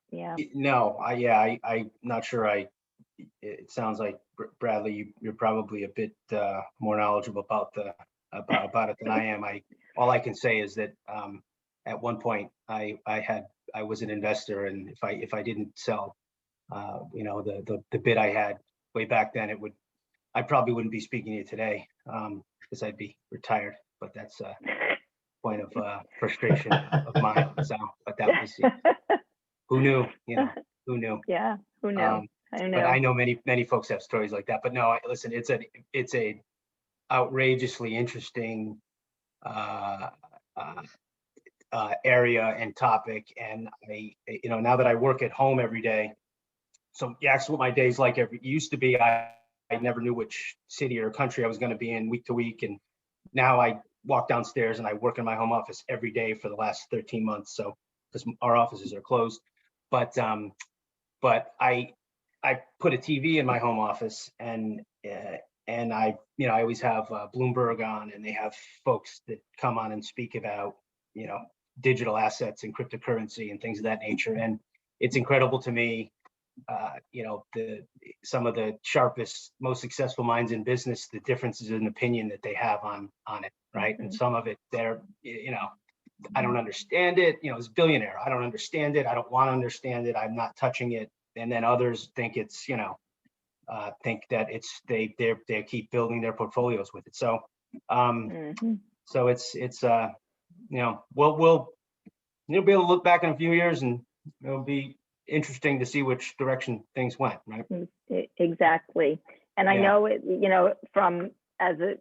[SPEAKER 1] Yeah.
[SPEAKER 4] No, I'm not sure. It sounds like Bradley, you're probably a bit more knowledgeable about it than I am. All I can say is that at one point I was an investor, and if I didn't sell, the bid I had way back then, I probably wouldn't be speaking to you today, because I'd be retired. But that's a point of frustration of mine. So, but that was, who knew? Who knew?
[SPEAKER 1] Yeah, who knew? I know.
[SPEAKER 4] But I know many folks have stories like that. But no, listen, it's a outrageously interesting area and topic. And now that I work at home every day, So you asked what my day's like used to be. I never knew which city or country I was going to be in week to week. And now I walk downstairs and I work in my home office every day for the last 13 months. So, because our offices are closed, but I put a TV in my home office, and I always have Bloomberg on, and they have folks that come on and speak about, digital assets and cryptocurrency and things of that nature. And it's incredible to me, some of the sharpest, most successful minds in business, the differences in opinion that they have on it, right? And some of it, they're, I don't understand it. It's billionaire. I don't understand it. I don't want to understand it. I'm not touching it. And then others think it's, think that it's they keep building their portfolios with it. So, so it's we'll be able to look back in a few years, and it'll be interesting to see which direction things went, right?
[SPEAKER 1] Exactly. And I
[SPEAKER 4] Yeah.
[SPEAKER 1] know it, from the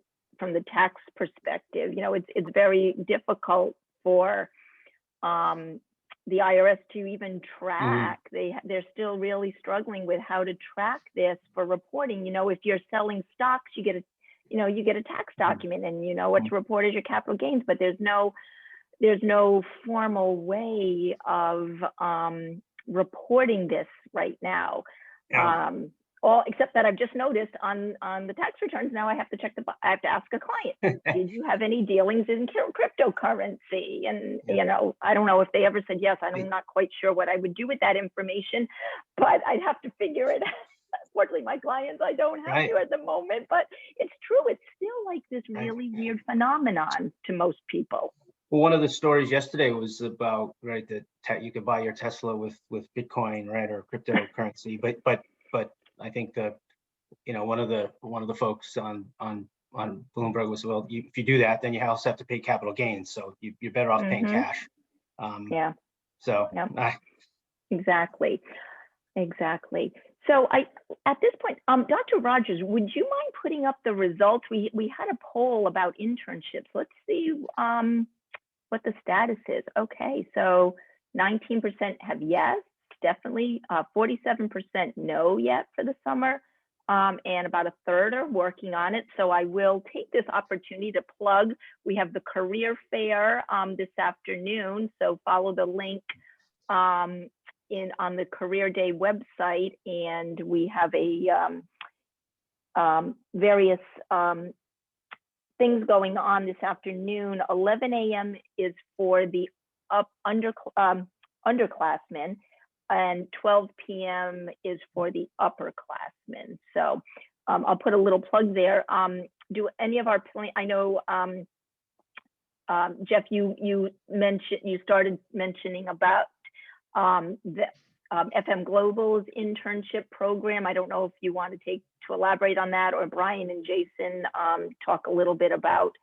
[SPEAKER 1] tax perspective, it's very difficult for the IRS to even track. They're still really struggling with how to track this for reporting. If you're selling stocks, you get a tax document, and what to report as your capital gains, but there's no formal way of reporting this right now. All except that I've just noticed on the tax returns now, I have to ask a client, did you have any dealings in cryptocurrency? And I don't know if they ever said yes. I'm not quite sure what I would do with that information, but I'd have to figure it out. Unfortunately, my clients, I don't have to at the moment, but it's true. It's still like this really weird phenomenon to most people.
[SPEAKER 4] Well, one of the stories yesterday was about, right, that you could buy your Tesla with Bitcoin, right, or cryptocurrency. But I think one of the folks on Bloomberg was, well, if you do that, then you also have to pay capital gains. So you're better off paying cash.
[SPEAKER 1] Yeah.
[SPEAKER 4] So.
[SPEAKER 1] Yeah. Exactly. So at this point, Dr. Rogers, would you mind putting up the results? We had a poll about internships. Let's see what the status is. Okay, so 19% have yes, definitely. 47% no yet for the summer, and about a third are working on it. So I will take this opportunity to plug. We have the career fair this afternoon, so follow the link on the Career Day website, and we have various things going on this afternoon. 11 a.m. is for the underclassmen, and 12 p.m. is for the upperclassmen. So I'll put a little plug there. Do any of our I know Jeff, you started mentioning about the FM Global's internship program. I don't know if you want to elaborate on that, or Brian and Jason talk a little bit about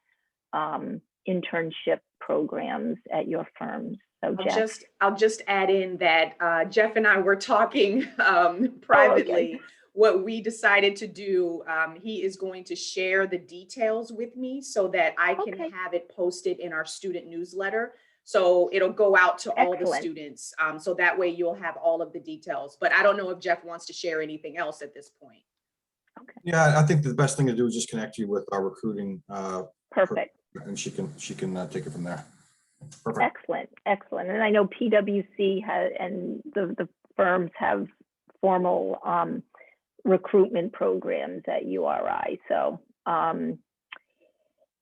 [SPEAKER 1] internship programs at your firms. So Jeff.
[SPEAKER 5] I'll just add in that Jeff and I were talking privately.
[SPEAKER 1] Okay.
[SPEAKER 5] What we decided to do, he is going to share the details with me so that I can have it posted in our student newsletter. So it'll go out to all the students. So that way you'll have all of the details. But I don't know if Jeff wants to share anything else at this point.
[SPEAKER 3] Okay. Yeah, I think the best thing to do is just connect you with our recruiting.
[SPEAKER 1] Perfect.
[SPEAKER 3] And she can take it from there.
[SPEAKER 1] Perfect. Excellent. And I know PwC and the firms have formal recruitment programs at URI. So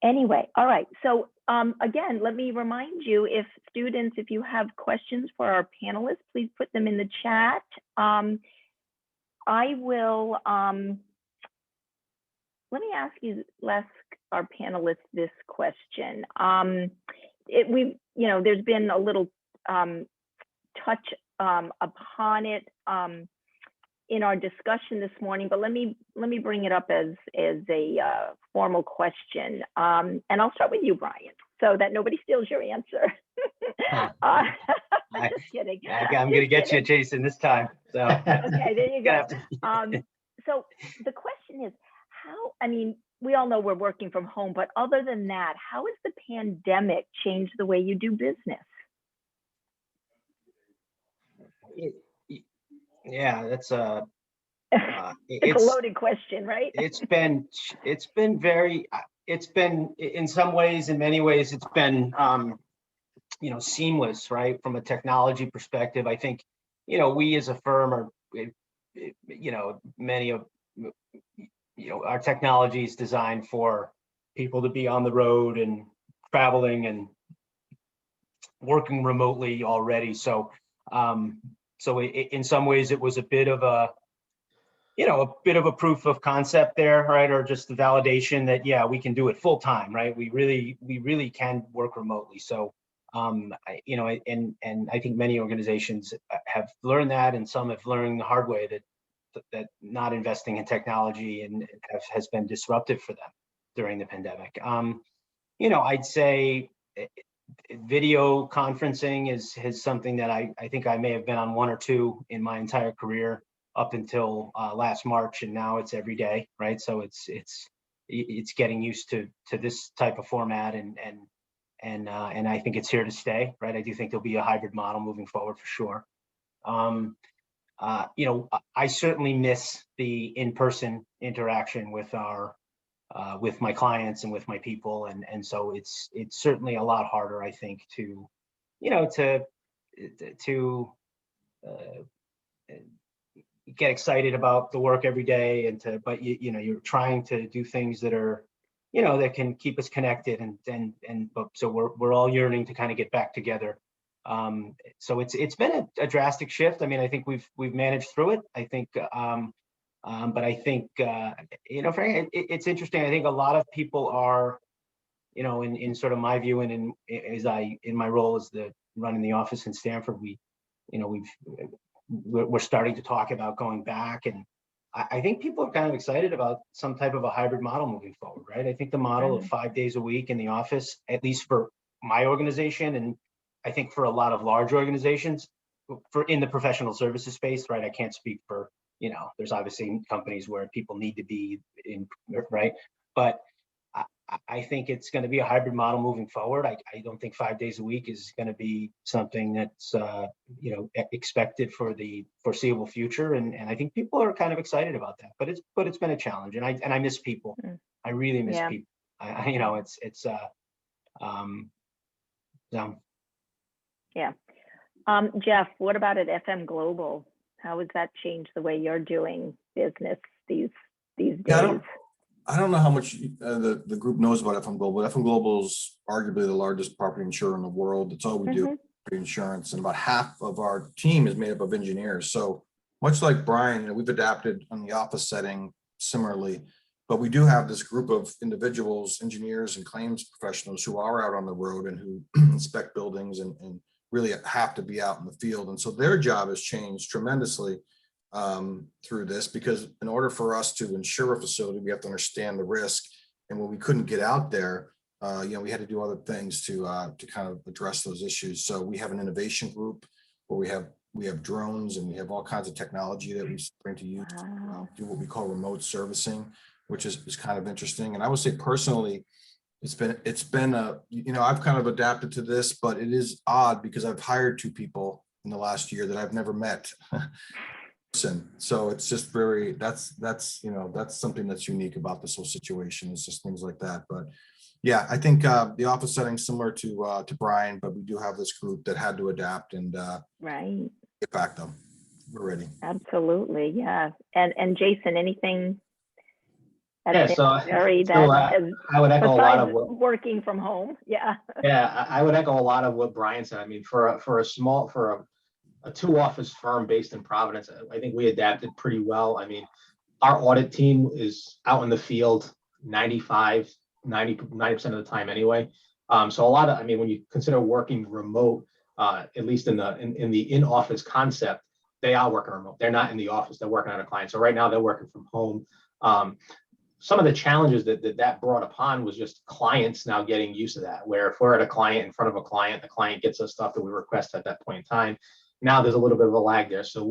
[SPEAKER 1] anyway, all right. So again, let me remind you, if you have questions for our panelists, please put them in the chat. I will, let me ask our panelists this question. There's been a little touch upon it in our discussion this morning, but let me bring it up as a formal question. And I'll start with you, Brian, so that nobody steals your answer. Just kidding.
[SPEAKER 4] I'm going to get you, Jason, this time. So.
[SPEAKER 1] Okay, there you go. So the question is, we all know we're working from home, but other than that, how has the pandemic changed the way you do business?
[SPEAKER 4] Yeah, that's
[SPEAKER 1] It's a loaded question, right?
[SPEAKER 4] it's been very, it's been in some ways, in many ways, it's been seamless, right? From a technology perspective, I think, we as a firm are, many of, our technology is designed for people to be on the road and traveling and working remotely already. So, in some ways it was a bit of a proof of concept there, right? Or just the validation that, yeah, we can do it full time, right? We really can work remotely. So, and I think many organizations have learned that, and some have learned the hard way that not investing in technology and has been disruptive for them during the pandemic. I'd say video conferencing is something that I think I may have been on one or two in my entire career up until last March, and now it's every day, right? So it's getting used to this type of format, and I think it's here to stay, right? I do think there'll be a hybrid model moving forward for sure. I certainly miss the in-person interaction with with my clients and with my people, and so it's certainly a lot harder, I think, to get excited about the work every day, but you're trying to do things that are that can keep us connected, but so we're all yearning to kind of get back together. So it's been a drastic shift. I mean, I think we've managed through it. I think, but I think Frank, it's interesting. I think a lot of people are, in sort of my view, and in my role as running the office in Stanford, we're starting to talk about going back, and I think people are kind of excited about some type of a hybrid model moving forward, right? I think the model of 5 days a week in the office, at least for my organization, and I think for a lot of large organizations, in the professional services space, right? I can't speak for, there's obviously companies where people need to be in, right? But I think it's going to be a hybrid model moving forward. I don't think 5 days a week is going to be something that's expected for the foreseeable future, and I think people are kind of excited about that. But it's been a challenge, and I miss people. I really miss people.
[SPEAKER 1] Yeah. Jeff, what about at FM Global? How has that changed the way you're doing business these days?
[SPEAKER 3] Yeah, I don't know how much the group knows about FM Global. FM Global is arguably the largest property insurer in the world. That's all we do, property insurance, and about half of our team is made up of engineers. So much like Brian, we've adapted on the office setting similarly, but we do have this group of individuals, engineers and claims professionals who are out on the road and who inspect buildings and really have to be out in the field. And so their job has changed tremendously through this, because in order for us to insure a facility, we have to understand the risk. And when we couldn't get out there, we had to do other things to kind of address those issues. So we have an innovation group where we have drones, and we have all kinds of technology that we bring to use to do what we call remote servicing, which is kind of interesting. And I would say personally, it's been I've kind of adapted to this, but it is odd because I've hired 2 people in the last year that I've never met. So it's just that's something that's unique about this whole situation. It's just things like that. But yeah, I think the office setting similar to Brian, but we do have this group that had to adapt and get back though. We're ready.
[SPEAKER 1] Absolutely, yeah. And Jason, anything?
[SPEAKER 2] Yeah, I would echo a lot of what
[SPEAKER 1] working from home. Yeah.
[SPEAKER 2] Yeah, I would echo a lot of what Brian said. I mean, for a 2-office firm based in Providence, I think we adapted pretty well. I mean, our audit team is out in the field 90% of the time anyway. So a lot of, when you consider working remote, at least in the in-office concept, they are working remote. They're not in the office. They're working on a client. So right now they're working from home. Some of the challenges that brought upon was just clients now getting used to that, where if we're at a client, in front of a client, the client gets us stuff that we request at that point in time. Now there's a little bit of a lag there. So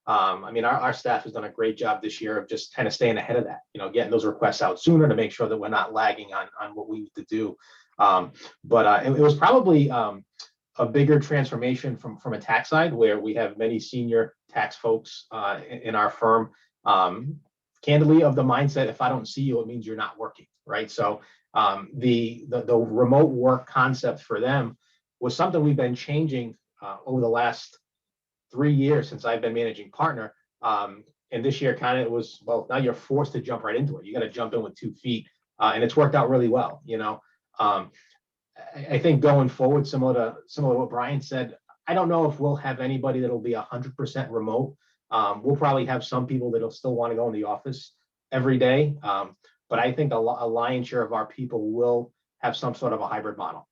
[SPEAKER 2] our staff has done a great job this year of just kind of staying ahead of that, getting those requests out sooner to make sure that we're not lagging on what we need to do. But it was probably a bigger transformation from a tax side, where we have many senior tax folks in our firm, candidly, of the mindset, if I don't see you, it means you're not working, right? So the remote work concept for them was something we've been changing over the last 3 years since I've been managing partner. And this year kind of it was, well, now you're forced to jump right into it. You got to jump in with 2 feet. And it's worked out really well. I think going forward, similar to what Brian said, I don't know if we'll have anybody that'll be 100% remote. We'll probably have some people that'll still want to go in the office every day. But I think a lion's share of our people will have some sort of a hybrid model,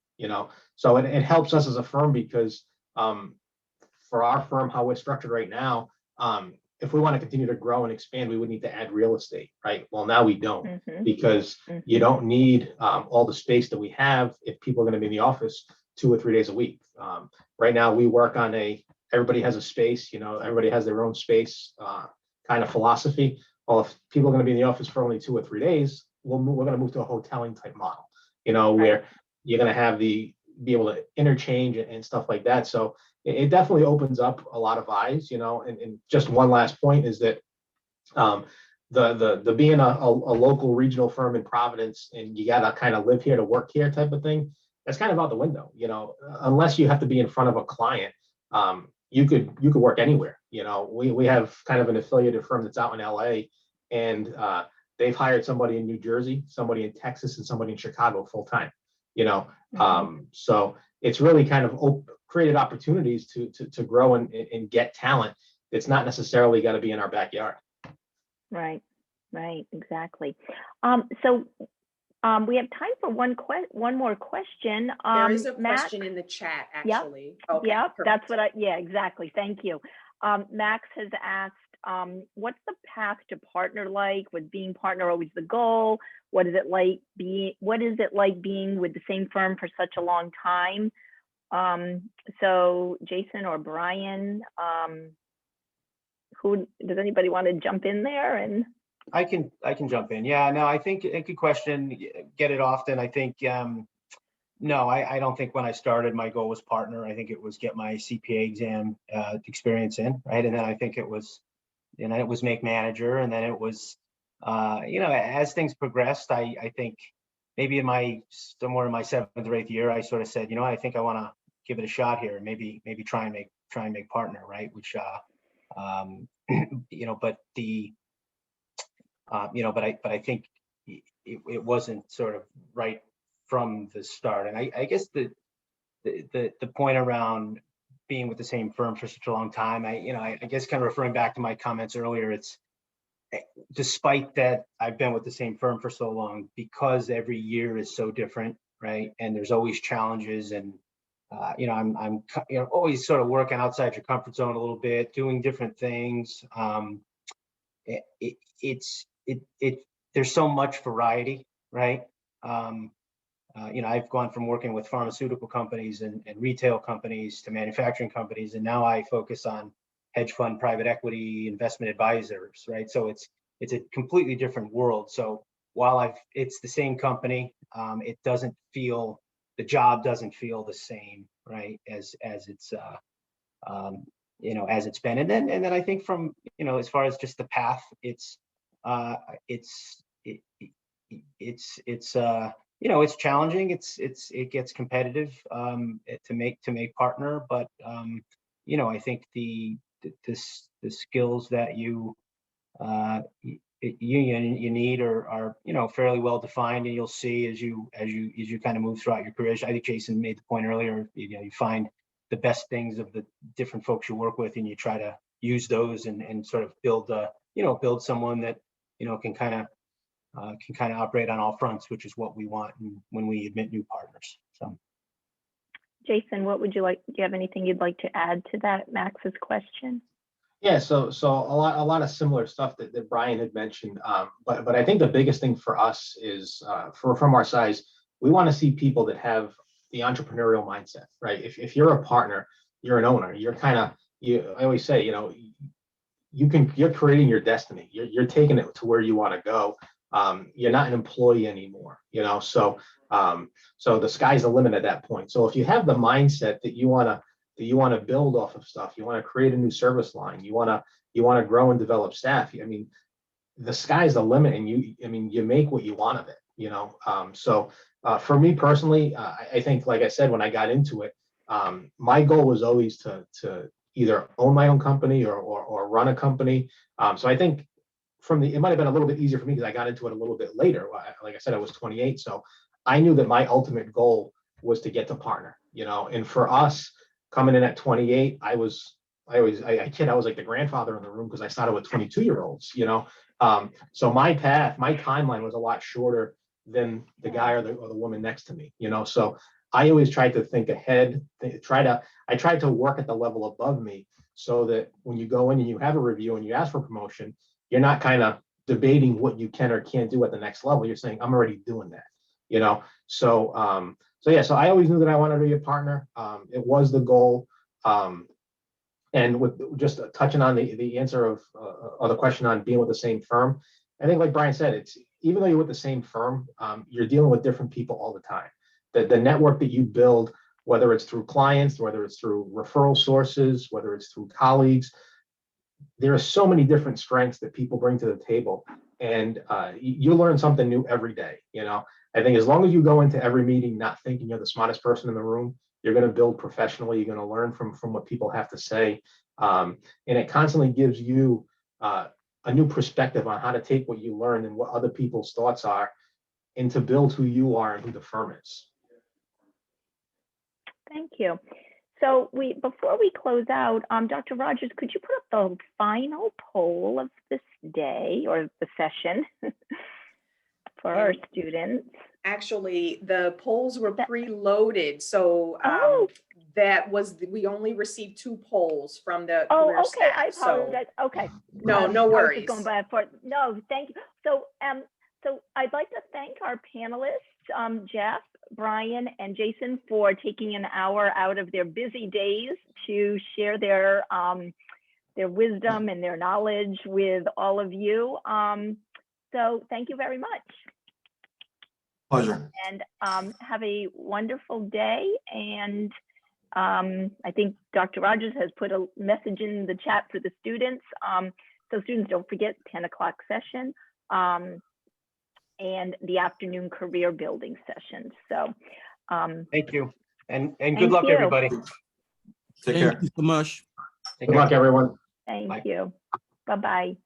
[SPEAKER 2] So it helps us as a firm because for our firm, how we're structured right now, if we want to continue to grow and expand, we would need to add real estate, right? Well, now we don't because you don't need all the space that we have if people are going to be in the office 2 or 3 days a week. Right now, we work on everybody has a space, everybody has their own space kind of philosophy. Well, if people are going to be in the office for only 2 or 3 days, we're going to move to a hoteling type model, where you're going to have be able to interchange and stuff like that. So it definitely opens up a lot of eyes, and just one last point is that the being a local regional firm in Providence and you got to kind of live here to work here type of thing, that's kind of out the window, unless you have to be in front of a client. You could work anywhere. We have kind of an affiliated firm that's out in LA, and they've hired somebody in New Jersey, somebody in Texas, and somebody in Chicago full time. So it's really kind of created opportunities to grow and get talent. It's not necessarily got to be in our backyard.
[SPEAKER 1] Right, exactly. So we have time for one more question.
[SPEAKER 5] There is a
[SPEAKER 1] Max,
[SPEAKER 5] question in the chat, actually. Okay,
[SPEAKER 1] yep,
[SPEAKER 5] perfect.
[SPEAKER 1] that's yeah, exactly. Thank you. Max has asked, what's the path to partner like? Was being partner always the goal? What is it like being with the same firm for such a long time? So Jason or Brian, does anybody want to jump in there? And
[SPEAKER 4] I can jump in. Yeah, no, I think a good question. Get it often. I think no, I don't think when I started my goal was partner. I think it was get my CPA exam experience in, right? And then I think it was make manager, and then it was as things progressed, I think maybe somewhere in my 7th or 8th year, I sort of said, I think I want to give it a shot here, maybe try and make partner, right? Which but I think it wasn't sort of right from the start. And I guess the point around being with the same firm for such a long time, I guess kind of referring back to my comments earlier, it's despite that I've been with the same firm for so long, because every year is so different, right? And there's always challenges, and I'm always sort of working outside your comfort zone a little bit, doing different things. There's so much variety, right? I've gone from working with pharmaceutical companies and retail companies to manufacturing companies, and now I focus on hedge fund, private equity, investment advisors, right? So it's a completely different world. So while it's the same company, the job doesn't feel the same, right? As it's as it's been. And then I think from as far as just the path, it's challenging. It gets competitive to make partner, but I think the skills that you need are fairly well defined, and you'll see as you kind of move throughout your career. I think Jason made the point earlier. You find the best things of the different folks you work with, and you try to use those and sort of build someone that can kind of operate on all fronts, which is what we want when we admit new partners. So,
[SPEAKER 1] Jason, what would you like? Do you have anything you'd like to add to that Max's question?
[SPEAKER 2] Yeah, so a lot of similar stuff that Brian had mentioned, but I think the biggest thing for us is from our size, we want to see people that have the entrepreneurial mindset, right? If you're a partner, you're an owner. You're I always say, you're creating your destiny. You're taking it to where you want to go. You're not an employee anymore, so the sky's the limit at that point. So if you have the mindset that you want Do you want to build off of stuff? You want to create a new service line? You want to grow and develop staff? I mean, the sky's the limit, and you make what you want of it, you know? So for me personally, I think, like I said, when I got into it, my goal was always to either own my own company or run a company. So I think it might have been a little bit easier for me because I got into it a little bit later. Like I said, I was 28. So I knew that my ultimate goal was to get to partner, you know, and for us coming in at 28, I was like the grandfather in the room because I started with 22-year-olds, you know. So my timeline was a lot shorter than the guy or the woman next to me, you know. So I always tried to think ahead, I tried to work at the level above me so that when you go in and you have a review and you ask for promotion, you're not kind of debating what you can or can't do at the next level. You're saying, I'm already doing that, you know? So, so I always knew that I wanted to be a partner. It was the goal. And with just touching on the answer of the question on being with the same firm, I think like Brian said, it's even though you're with the same firm, you're dealing with different people all the time. The network that you build, whether it's through clients, whether it's through referral sources, whether it's through colleagues, there are so many different strengths that people bring to the table, and you learn something new every day. You know, I think as long as you go into every meeting not thinking you're the smartest person in the room, you're going to build professionally. You're going to learn from what people have to say, and it constantly gives you a new perspective on how to take what you learned and what other people's thoughts are, and to build who you are and who the firm is.
[SPEAKER 1] Thank you. So before we close out, Dr. Rogers, could you put up the final poll of this day or the session for our students?
[SPEAKER 5] Actually, the polls were preloaded, so we only received 2 polls from the career
[SPEAKER 1] okay.
[SPEAKER 5] staff.
[SPEAKER 1] I apologize. So, okay.
[SPEAKER 5] No worries.
[SPEAKER 1] I was just going back for no, thank you. So I'd like to thank our panelists, Jeff, Brian, and Jason, for taking an hour out of their busy days to share their wisdom and their knowledge with all of you. So thank you very much.
[SPEAKER 3] Pleasure.
[SPEAKER 1] And have a wonderful day. And I think Dr. Rogers has put a message in the chat for the students. So students, don't forget 10 o'clock session and the afternoon career building session. So
[SPEAKER 4] thank you. And good luck, everybody.
[SPEAKER 3] Take care.
[SPEAKER 6] Thank you so much.
[SPEAKER 2] Good luck, everyone.
[SPEAKER 1] Thank
[SPEAKER 4] Bye.
[SPEAKER 1] you. Bye-bye.